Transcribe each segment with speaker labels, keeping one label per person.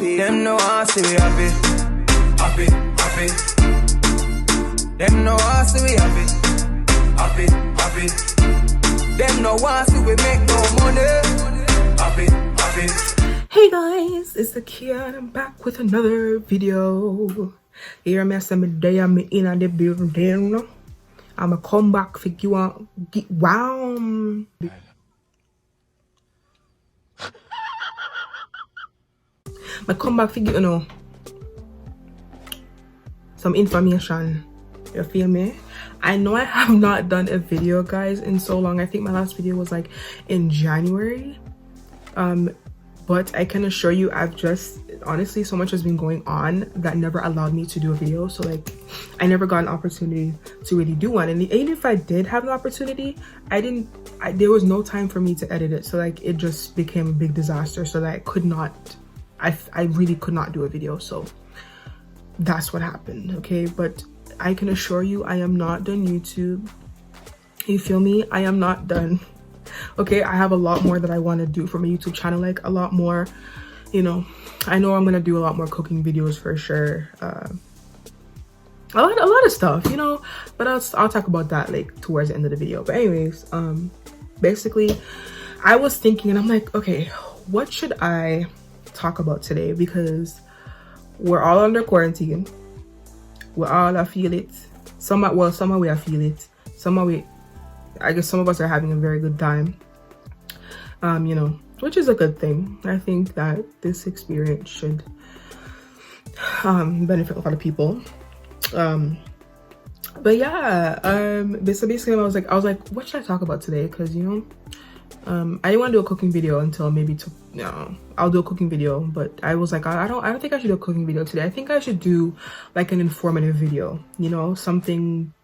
Speaker 1: Them know I see we happy, happy, happy. Them know I see we happy, happy, happy. Them know I see we make no money, happy, happy.
Speaker 2: Hey guys, it's the Kia and I'm back with another video. Here I'm some day I'm in the building. I'ma come back for you on wow. I come back for you know some information. You feel me? I know I have not done a video, guys, in so long. I think my last video was like in January. But I can assure you, I've just honestly, so much has been going on that never allowed me to do a video. So like, I never got an opportunity to really do one. And even if I did have an opportunity, there was no time for me to edit it. So like, it just became a big disaster. So that I could not, I really could not do a video. So that's what happened. Okay, but I can assure you, I am not done YouTube. You feel me? I am not done. Okay, I have a lot more that I want to do for my YouTube channel, like a lot more, you know. I know I'm gonna do a lot more cooking videos for sure, a lot of stuff, you know, but I'll talk about that like towards the end of the video. But anyways, basically I was thinking and I'm like, okay, what should I talk about today? Because we're all under quarantine. We all I feel it. Some we I feel it. I guess some of us are having a very good time, you know, which is a good thing. I think that this experience should benefit a lot of people. But yeah, so basically I was like, what should I talk about today? Because, you know, I didn't want to do a cooking video until maybe I'll do a cooking video, but I was like, I don't think I should do a cooking video today. I think I should do like an informative video, you know, something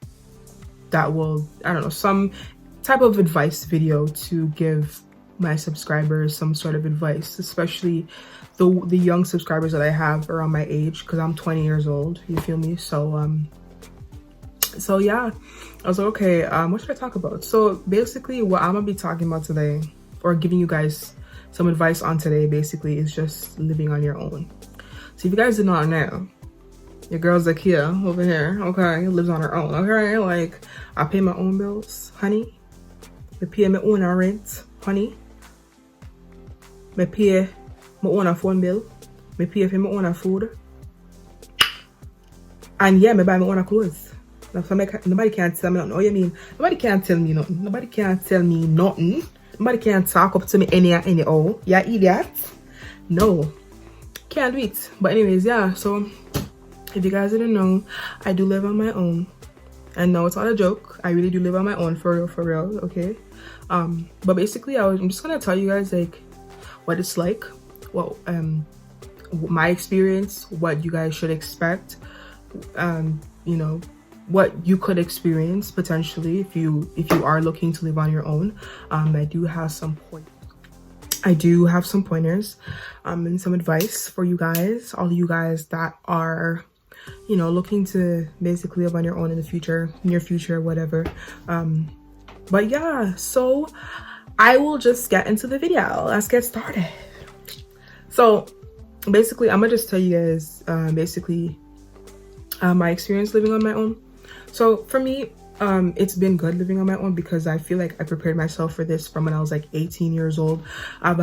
Speaker 2: that will, I don't know, some type of advice video to give my subscribers some sort of advice, especially the young subscribers that I have around my age, because I'm 20 years old, you feel me? So so yeah, I was like, okay, what should I talk about? So basically what I'm gonna be talking about today, or giving you guys some advice on today, basically is just living on your own. So if you guys did not know, your girl's like here over here, okay, lives on her own, okay? Like, I pay my own bills, honey. I pay my own rent, honey. I pay my own phone bill. I pay for my own food. And yeah, I buy my own clothes. Now, nobody can't tell me nothing. Oh, you mean? Nobody can't tell me nothing. Nobody can't tell me nothing. Nobody can't talk up to me any oh. Yeah, idiot. No. Can't do it. But anyways, yeah, so if you guys didn't know, I do live on my own. And no, it's not a joke. I really do live on my own, for real, okay? But basically, I'm just gonna tell you guys like what it's like, well, my experience, what you guys should expect, you know, what you could experience potentially if you are looking to live on your own. I do have some pointers and some advice for you guys, all of you guys that are, you know, looking to basically live on your own in the future, near future, whatever. But yeah, so I will just get into the video. Let's get started. So basically, I'm gonna just tell you guys basically my experience living on my own. So for me, it's been good living on my own because I feel like I prepared myself for this from when I was like 18 years old. I've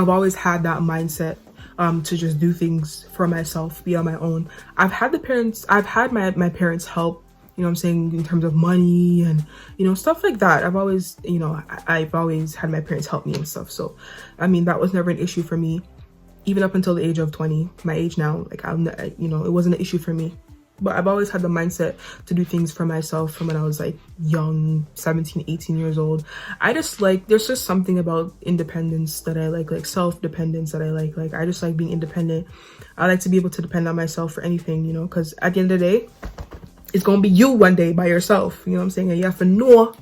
Speaker 2: always had that mindset to just do things for myself, be on my own. I've had my parents help, you know what I'm saying, in terms of money and, you know, stuff like that. I've always had my parents help me and stuff. So, I mean, that was never an issue for me, even up until the age of 20, my age now. Like, you know, it wasn't an issue for me. But I've always had the mindset to do things for myself from when I was like young, 17, 18 years old. I just like, there's just something about independence that I like self-dependence that I like. Like, I just like being independent. I like to be able to depend on myself for anything, you know, because at the end of the day, it's gonna be you one day by yourself, you know what I'm saying? And you have to know,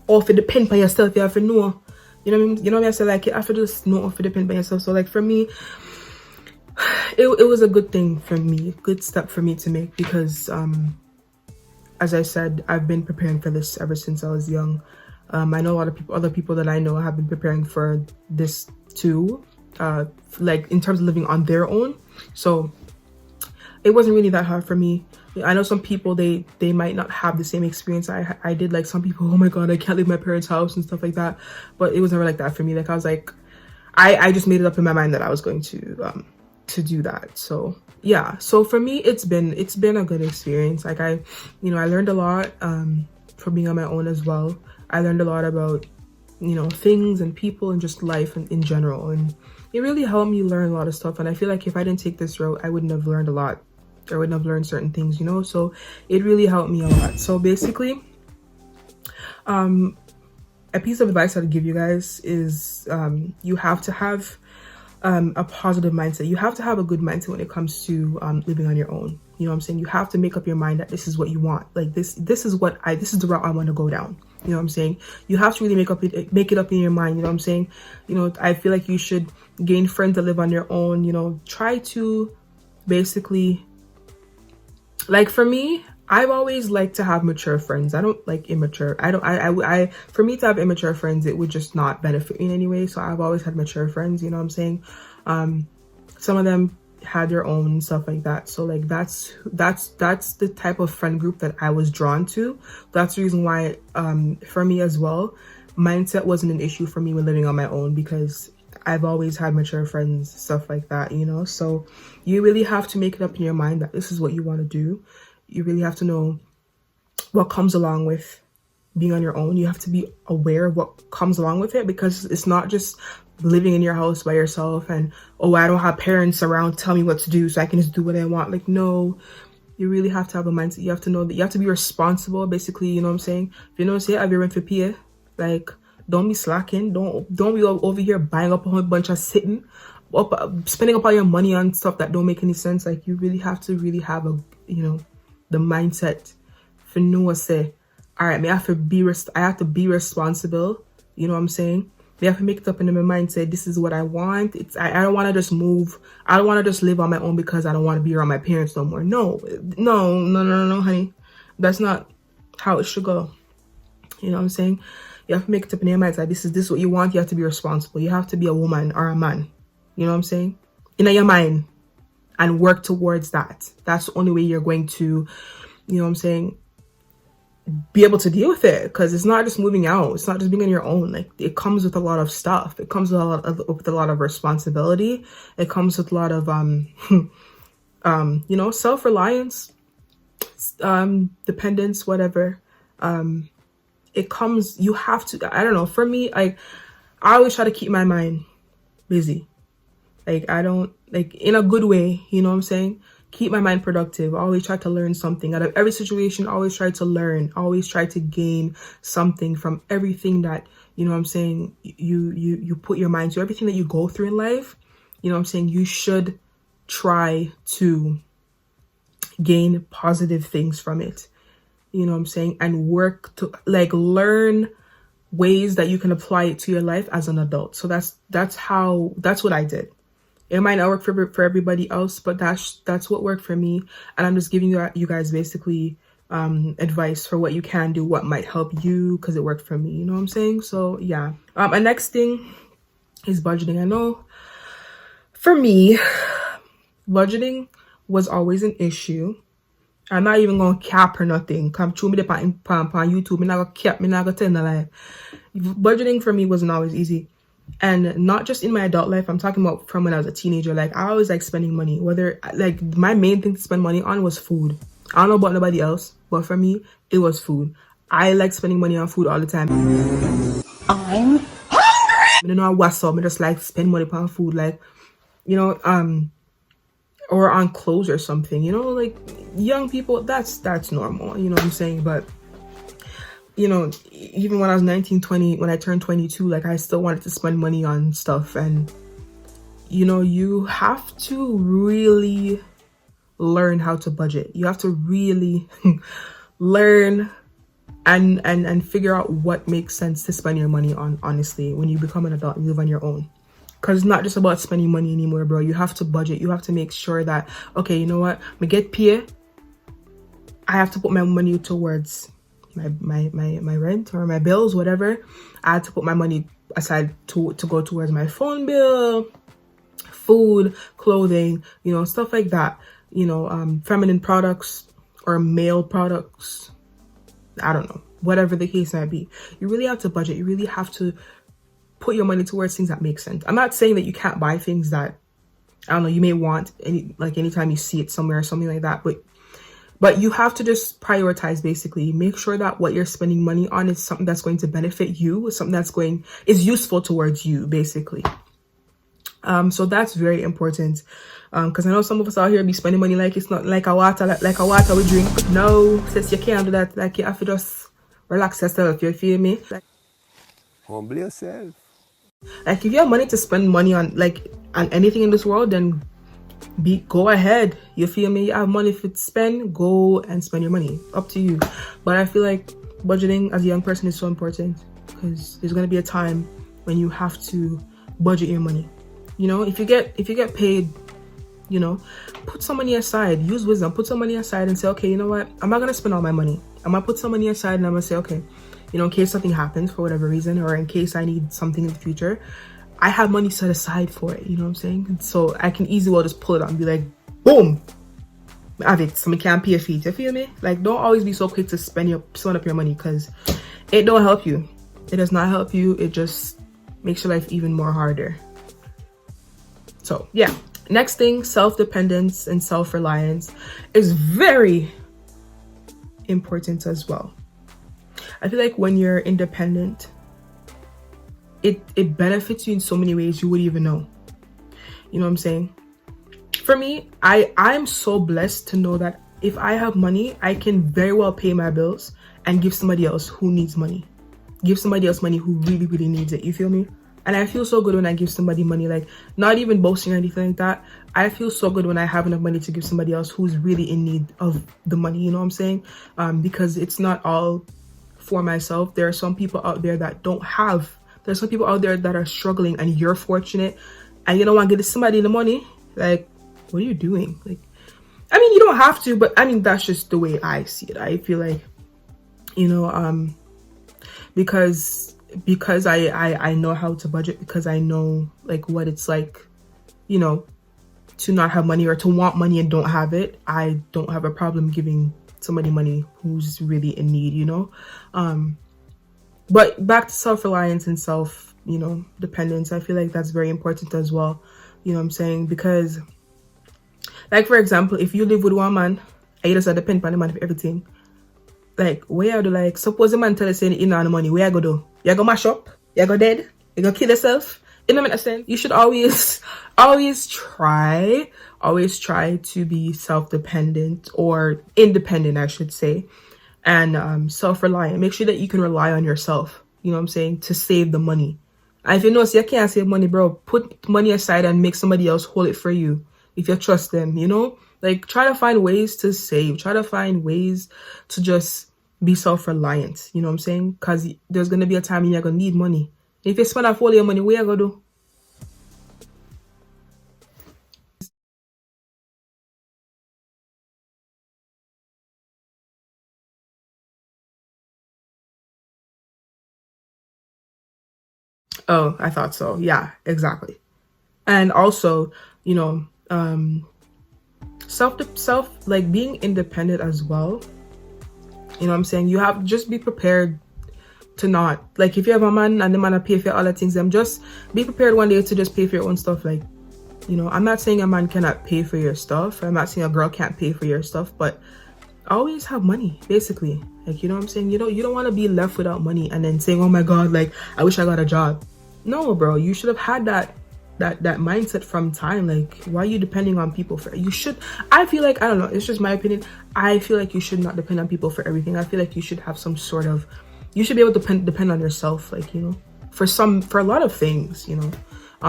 Speaker 2: or if you depend on yourself, you have to know, you know what I mean? You know what I say? Like, you have to just know if you depend on yourself. So like for me, it was a good thing for me, good step for me to make, because as I said, I've been preparing for this ever since I was young. I know a lot of people, other people that I know have been preparing for this too. like in terms of living on their own. So it wasn't really that hard for me. I know some people, they might not have the same experience I did. Like some people, oh my god, I can't leave my parents' house and stuff like that. But it was never like that for me. Like I was like, I just made it up in my mind that I was going to do that. So yeah, so for me, it's been a good experience. Like I learned a lot from being on my own as well. I learned a lot about, things and people and just life in general, and it really helped me learn a lot of stuff. And I feel like if I didn't take this route, I wouldn't have learned a lot. I wouldn't have learned certain things, so it really helped me a lot. So basically, a piece of advice I'd give you guys is you have to have a positive mindset. You have to have a good mindset when it comes to living on your own. You know what I'm saying? You have to make up your mind that this is what you want. Like this is the route I want to go down. You know what I'm saying? You have to really make it up in your mind. You know what I'm saying? I feel like you should gain friends that live on your own. Try to basically, like for me, I've always liked to have mature friends. I don't like immature. For me to have immature friends, it would just not benefit me in any way. So I've always had mature friends, you know what I'm saying? Some of them had their own and stuff like that. So like that's the type of friend group that I was drawn to. That's the reason why for me as well, mindset wasn't an issue for me when living on my own, because I've always had mature friends, stuff like that, So you really have to make it up in your mind that this is what you want to do. You really have to know what comes along with being on your own. You have to be aware of what comes along with it, because it's not just living in your house by yourself and, oh, I don't have parents around to tell me what to do, so I can just do what I want. Like, no, you really have to have a mindset. You have to know that you have to be responsible, basically, you know what I'm saying? If you don't say I've been rent for PA, like, don't be slacking. Don't be over here buying up a whole bunch of spending up all your money on stuff that don't make any sense. Like, you really have to have a, the mindset for know say, all right, I have to be responsible. You know what I'm saying? They have to make it up in my mind, say, this is what I want. I don't want to just move. I don't want to just live on my own because I don't want to be around my parents no more. No, honey. That's not how it should go. You know what I'm saying? You have to make it up in your mind, like, this is what you want. You have to be responsible. You have to be a woman or a man. You know what I'm saying? In your mind, and work towards that. That's the only way you're going to, you know what I'm saying, be able to deal with it. Because it's not just moving out. It's not just being on your own. Like, it comes with a lot of stuff. It comes with a lot of responsibility. It comes with a lot of self-reliance, dependence, whatever. It comes, you have to, I don't know, for me, I always try to keep my mind busy. Like, I don't, like, in a good way, you know what I'm saying? Keep my mind productive. Always try to learn something out of every situation. Always try to learn. Always try to gain something from everything that, you know what I'm saying, you put your mind to. Everything that you go through in life, you know what I'm saying, you should try to gain positive things from it. You know what I'm saying? And work to, like, learn ways that you can apply it to your life as an adult. So that's what I did. It might not work for everybody else, but that's what worked for me. And I'm just giving you guys basically advice for what you can do, what might help you, because it worked for me. You know what I'm saying? So yeah. And next thing is budgeting. I know for me, budgeting was always an issue. I'm not even gonna cap or nothing. Come through me on YouTube. Me not gonna cap. Me not gonna tell no lie. Budgeting for me wasn't always easy. And not just in my adult life, I'm talking about from when I was a teenager. Like, I always like spending money. Whether, like, my main thing to spend money on was food. I don't know about nobody else, but for me, it was food. I like spending money on food all the time. I'm hungry. I don't know what's up. I just like spend money on food, like, or on clothes or something. Like, young people, that's normal. You know what I'm saying? But even when I was 19, 20, when I turned 22, like, I still wanted to spend money on stuff. And, you have to really learn how to budget. You have to really learn and figure out what makes sense to spend your money on, honestly, when you become an adult and live on your own. Because it's not just about spending money anymore, bro. You have to budget. You have to make sure that, okay, you know what? Me get pay. I have to put my money towards my rent or my bills, whatever. I had to put my money aside to go towards my phone bill, food, clothing, you know, stuff like that, you know, feminine products or male products, I don't know, whatever the case might be. You really have to budget. You really have to put your money towards things that make sense. I'm not saying that you can't buy things that, I don't know, you may want anytime you see it somewhere or something like that, but you have to just prioritize, basically. Make sure that what you're spending money on is something that's going to benefit you, something that's is useful towards you, basically. So that's very important. Because I know some of us out here be spending money like it's not like a water we drink. No, since you can't do that, like you have to just relax yourself, you feel me? Like,
Speaker 3: humble yourself.
Speaker 2: Like if you have money to spend money on on anything in this world, then go ahead. You feel me? You have money to spend, go and spend your money. Up to you. But I feel like budgeting as a young person is so important, because there's gonna be a time when you have to budget your money. You know, if you get paid, you know, put some money aside. Use wisdom. Put some money aside and say, okay, you know what? I'm not gonna spend all my money. I'm gonna put some money aside and I'm gonna say, okay, you know, in case something happens for whatever reason, or in case I need something in the future, I have money set aside for it. You know what I'm saying? So I can easily well just pull it out and be like, boom, I have it. So I can't pay a fee. You feel me? Like, don't always be so quick to spend up your money, because it don't help you. It does not help you. It just makes your life even more harder. So yeah, next thing, self-dependence and self-reliance is very important as well. I feel like when you're independent, it benefits you in so many ways you wouldn't even know. You know what I'm saying? For me, I'm so blessed to know that if I have money, I can very well pay my bills and give somebody else who needs money. Give somebody else money who really, really needs it. You feel me? And I feel so good when I give somebody money, like, not even boasting or anything like that. I feel so good when I have enough money to give somebody else who's really in need of the money, you know what I'm saying? Because it's not all for myself. There are some people out there that don't have. There's some people out there that are struggling, and you're fortunate, and you don't want to give somebody the money. Like, what are you doing? Like, I mean, you don't have to, but I mean, that's just the way I see it. I feel like, you know, because I know how to budget, because I know like what it's like, you know, to not have money or to want money and don't have it. I don't have a problem giving somebody money who's really in need, you know. But back to self-reliance and dependence, I feel like that's very important as well. You know what I'm saying? Because, like, for example, if you live with one man and you just depend on the man for everything, like, where do, like, suppose the man tell us saying you know the money, where I go do? You go mash up? You go dead? You go kill yourself? You know what I'm saying? You should always try to be self-dependent, or independent, I should say, and self-reliant. Make sure that you can rely on yourself, you know what I'm saying, to save the money. And if you know you can't save money, bro, put money aside and make somebody else hold it for you if you trust them, you know? Like, try to find ways to save. Try to find ways to just be self-reliant, you know what I'm saying? Because there's going to be a time when you're going to need money. If you spend off all your money, where you going to do? Oh, I thought so. Yeah, exactly. And also, you know, like being independent as well. You know what I'm saying? You have just be prepared to not, like, if you have a man and the man pay for all the things, just be prepared one day to just pay for your own stuff. Like, you know, I'm not saying a man cannot pay for your stuff. I'm not saying a girl can't pay for your stuff, but always have money, basically. Like, you know what I'm saying? You don't want to be left without money and then saying, oh my God, like, I wish I got a job. No, bro, you should have had that mindset from time. Like, why are you depending on people for? You should, I feel like, I don't know, it's just my opinion, I feel like you should not depend on people for everything. I feel like you should have some sort of, you should be able to depend on yourself, like, you know, for a lot of things, you know,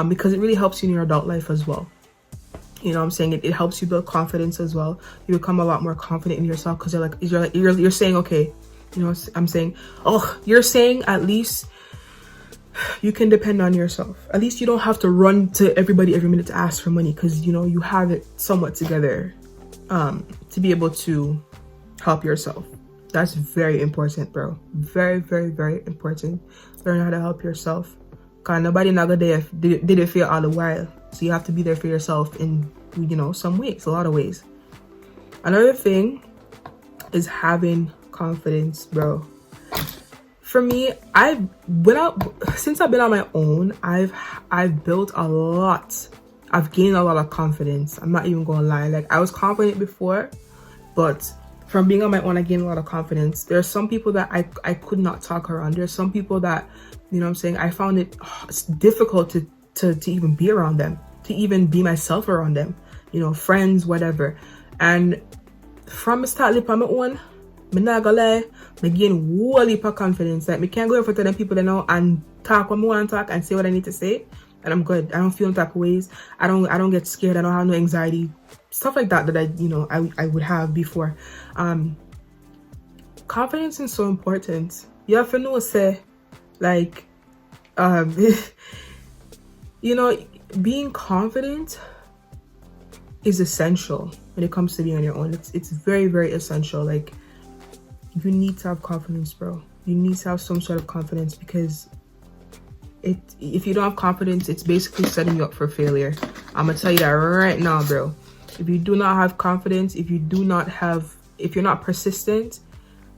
Speaker 2: because it really helps you in your adult life as well. You know what I'm saying? It helps you build confidence as well. You become a lot more confident in yourself, because you're saying, okay, you know, I'm saying, oh, you're saying at least you can depend on yourself. At least you don't have to run to everybody every minute to ask for money, because, you know, you have it somewhat together to be able to help yourself. That's very important, bro. Very, very, very important. Learn how to help yourself. Because nobody not gonna did it for you all the while. So you have to be there for yourself in, you know, some ways, a lot of ways. Another thing is having confidence, bro. For me, since I've been on my own, I've built a lot. I've gained a lot of confidence. I'm not even gonna lie. Like, I was confident before, but from being on my own, I gained a lot of confidence. There are some people that I could not talk around. There's some people that, you know what I'm saying, I found it's difficult to even be around them, to even be myself around them, you know, friends, whatever. And from the start lip on my own, I'm not gonna lie, I gain whole heap of confidence. Like, I can't go in front of them people that know and talk when I want to talk and say what I need to say, and I'm good. I don't feel in type of ways. I don't get scared. I don't have no anxiety, stuff like that I would have before. Confidence is so important. You have to know, say, like, you know, being confident is essential when it comes to being on your own. It's very, very essential. Like, you need to have confidence, bro. You need to have some sort of confidence, because if you don't have confidence, it's basically setting you up for failure. I'm gonna tell you that right now, bro. If you do not have confidence, if you're not persistent,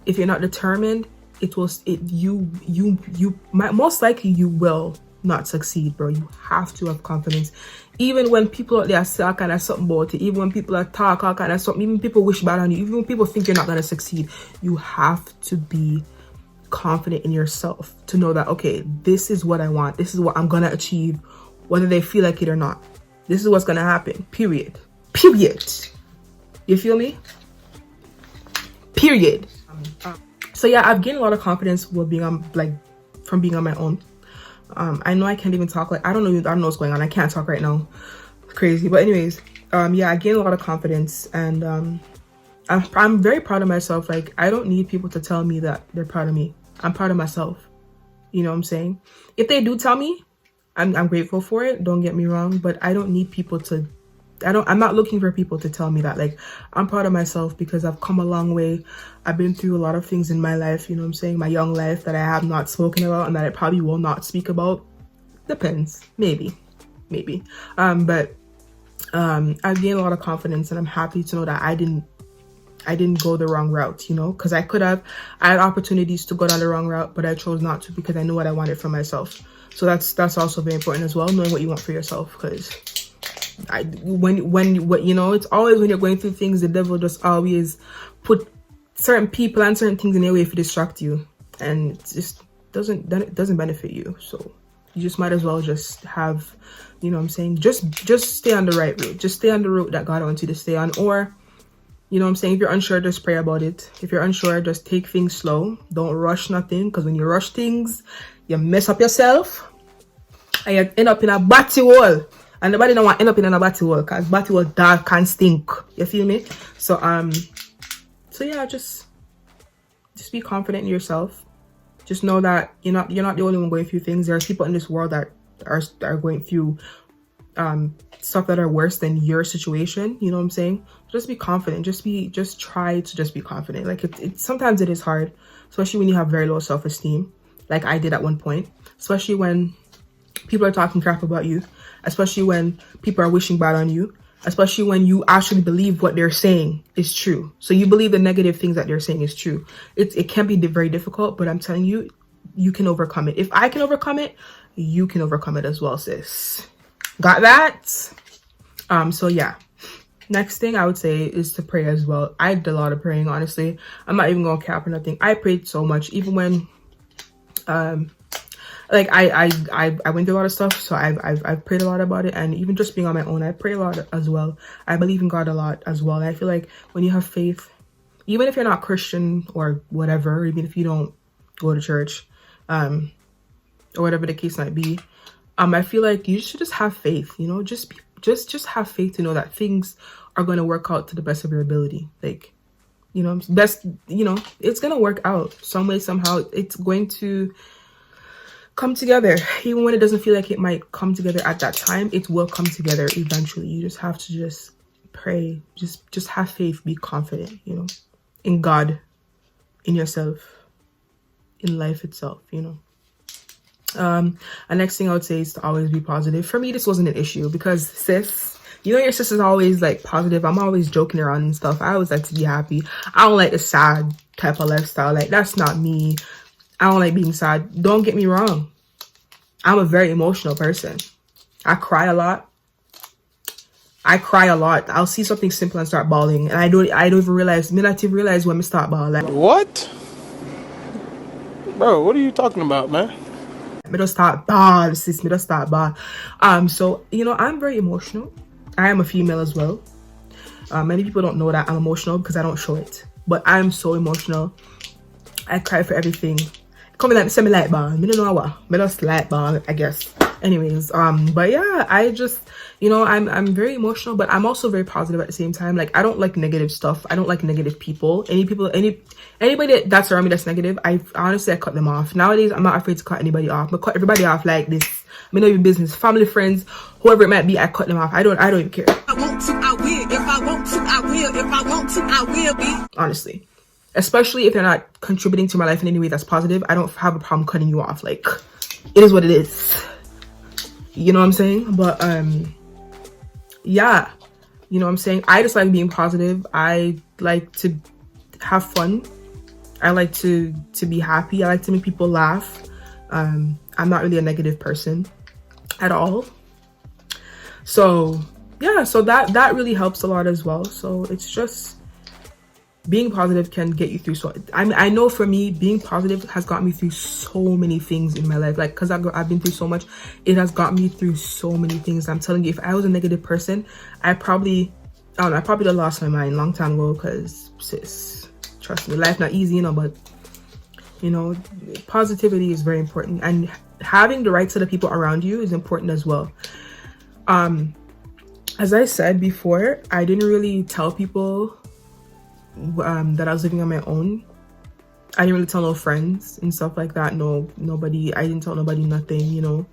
Speaker 2: if you're not determined, most likely you will not succeed, bro. You have to have confidence. Even when people out there say all kind of something about it, even when people are talk all kind of something, even people wish bad on you, even when people think you're not going to succeed, you have to be confident in yourself to know that, okay, this is what I want. This is what I'm going to achieve, whether they feel like it or not. This is what's going to happen. Period. You feel me? Period. So yeah, I've gained a lot of confidence with from being on my own. I know I can't even talk. Like, I don't know what's going on. I can't talk right now. It's crazy. But anyways, yeah, I gained a lot of confidence, and I'm very proud of myself. Like, I don't need people to tell me that they're proud of me. I'm proud of myself. You know what I'm saying? If they do tell me, I'm grateful for it. Don't get me wrong, but I don't need people to. I'm not looking for people to tell me that. Like, I'm proud of myself because I've come a long way. I've been through a lot of things in my life, you know what I'm saying, my young life, that I have not spoken about and that I probably will not speak about. Depends. Maybe. But I've gained a lot of confidence, and I'm happy to know that I didn't go the wrong route, you know, because I had opportunities to go down the wrong route, but I chose not to because I knew what I wanted for myself. So that's also very important as well, knowing what you want for yourself, because you know, it's always when you're going through things, the devil just always put certain people and certain things in your way to distract you, and it just doesn't benefit you. So you just might as well just have, you know what I'm saying, just stay on the right route. Just stay on the route that God wants you to stay on. Or, you know what I'm saying, if you're unsure, just pray about it. If you're unsure, just take things slow. Don't rush nothing, because when you rush things, you mess up yourself and you end up in a batty wall. And nobody don't want to end up in a batty wall, because batty wall dark and stink. You feel me? So yeah, just be confident in yourself. Just know that you're not the only one going through things. There are people in this world that are going through stuff that are worse than your situation. You know what I'm saying? Just be confident. Just try to be confident. Like, sometimes it is hard, especially when you have very low self-esteem, like I did at one point. Especially when people are talking crap about you. Especially when people are wishing bad on you. Especially when you actually believe what they're saying is true. So you believe the negative things that they're saying is true. It can be very difficult, but I'm telling you, you can overcome it. If I can overcome it, you can overcome it as well, sis. Got that? So yeah. Next thing I would say is to pray as well. I did a lot of praying, honestly. I'm not even gonna cap or nothing. I prayed so much, even when like I went through a lot of stuff, so I've prayed a lot about it. And even just being on my own, I pray a lot as well. I believe in God a lot as well. And I feel like when you have faith, even if you're not Christian or whatever, even if you don't go to church, or whatever the case might be, I feel like you should just have faith, you know, just have faith to know that things are going to work out to the best of your ability. Like, you know, it's going to work out some way, somehow. It's going to come together. Even when it doesn't feel like it might come together at that time, it will come together eventually. You just have to just pray, just have faith, be confident, you know, in God, in yourself, in life itself, you know. And next thing I would say is to always be positive. For me, this wasn't an issue because sis, you know, your sister's always like positive. I'm always joking around and stuff. I always like to be happy. I don't like the sad type of lifestyle. Like, that's not me. I don't like being sad. Don't get me wrong. I'm a very emotional person. I cry a lot. I'll see something simple and start bawling, and I don't even realize. Me not even realize when I start bawling. Like,
Speaker 4: What? Bro, what are you talking about, man?
Speaker 2: me just start bawling, sis. Me just start bawling. So you know, I'm very emotional. I am a female as well. Many people don't know that I'm emotional because I don't show it, but I'm so emotional. I cry for everything. Come like semi light ball. Me don't know what. Me just light ball, I guess. Anyways, but yeah, I just, you know, I'm very emotional, but I'm also very positive at the same time. Like, I don't like negative stuff. I don't like negative people. Anybody that's around me that's negative, I honestly cut them off. Nowadays, I'm not afraid to cut anybody off. I cut everybody off like this. I mean, not even business, family, friends, whoever it might be, I cut them off. I don't even care.
Speaker 1: I want to, I will. If I want to, I will. If I want to, I will be.
Speaker 2: Honestly. Especially if they're not contributing to my life in any way that's positive, I don't have a problem cutting you off. Like, it is what it is. You know what I'm saying? But yeah, you know what I'm saying? I just like being positive. I like to have fun. I like to be happy. I like to make people laugh. I'm not really a negative person at all. So yeah, so that really helps a lot as well. So it's just being positive can get you through. So I know for me, being positive has got me through so many things in my life. Like, because I've been through so much, it has got me through so many things. I'm telling you, if I was a negative person, I probably would have lost my mind long time ago. Because sis, trust me, life not easy, you know. But you know, positivity is very important, and having the right set of people around you is important as well. As I said before, I didn't really tell people that I was living on my own. I didn't really tell no friends and stuff like that. Nobody. I didn't tell nobody nothing, you know,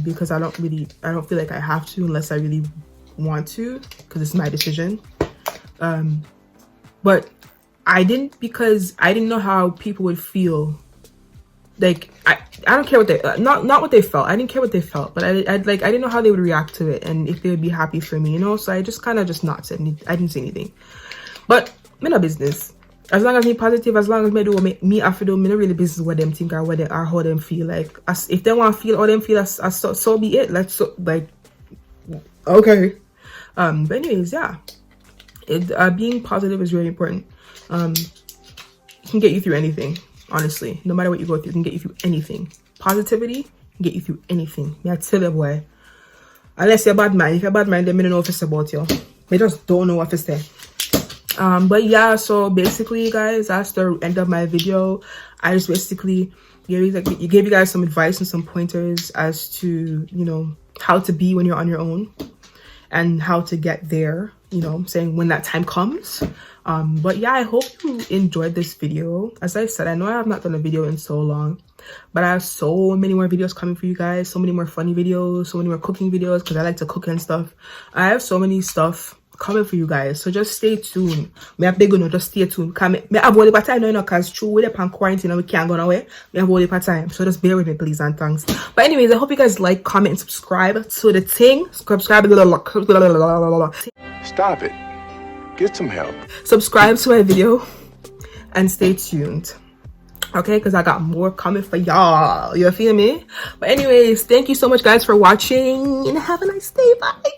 Speaker 2: because I don't feel like I have to unless I really want to, because it's my decision. But I didn't, because I didn't know how people would feel. Like, I don't care what they not what they felt. I didn't care what they felt, but I didn't know how they would react to it and if they would be happy for me, you know. So I just kind of just not said. I didn't say anything, but me no business. As long as me positive, as long as me do what me have to do, me no really business what them think or what they are, how them feel. Like, if they want to feel how them feel, so be it. Let's like, okay. But anyways, yeah, being positive is really important. It can get you through anything. Honestly, no matter what you go through, it can get you through anything. Positivity can get you through anything. Me I tell you, boy. Unless you're a bad man. If you're a bad man, then me don't know if it's about you. Me just don't know what it's there. But yeah, so basically, guys, that's the end of my video. I just basically gave you guys some advice and some pointers as to, you know, how to be when you're on your own and how to get there, you know, saying when that time comes. But yeah, I hope you enjoyed this video. As I said, I know I have not done a video in so long, but I have so many more videos coming for you guys, so many more funny videos, so many more cooking videos, because I like to cook and stuff. I have so many stuff coming for you guys, so just stay tuned. Me a beg you, just stay tuned. Cause me have all the time, you know, cause true with the quarantine and we can't go nowhere. Me have all the time, so just bear with me, please, and thanks. But anyways, I hope you guys like, comment, and subscribe to the thing. Subscribe.
Speaker 3: Stop it. Get some help.
Speaker 2: Subscribe to my video and stay tuned. Okay, because I got more coming for y'all. You feel me? But anyways, thank you so much, guys, for watching, and have a nice day. Bye.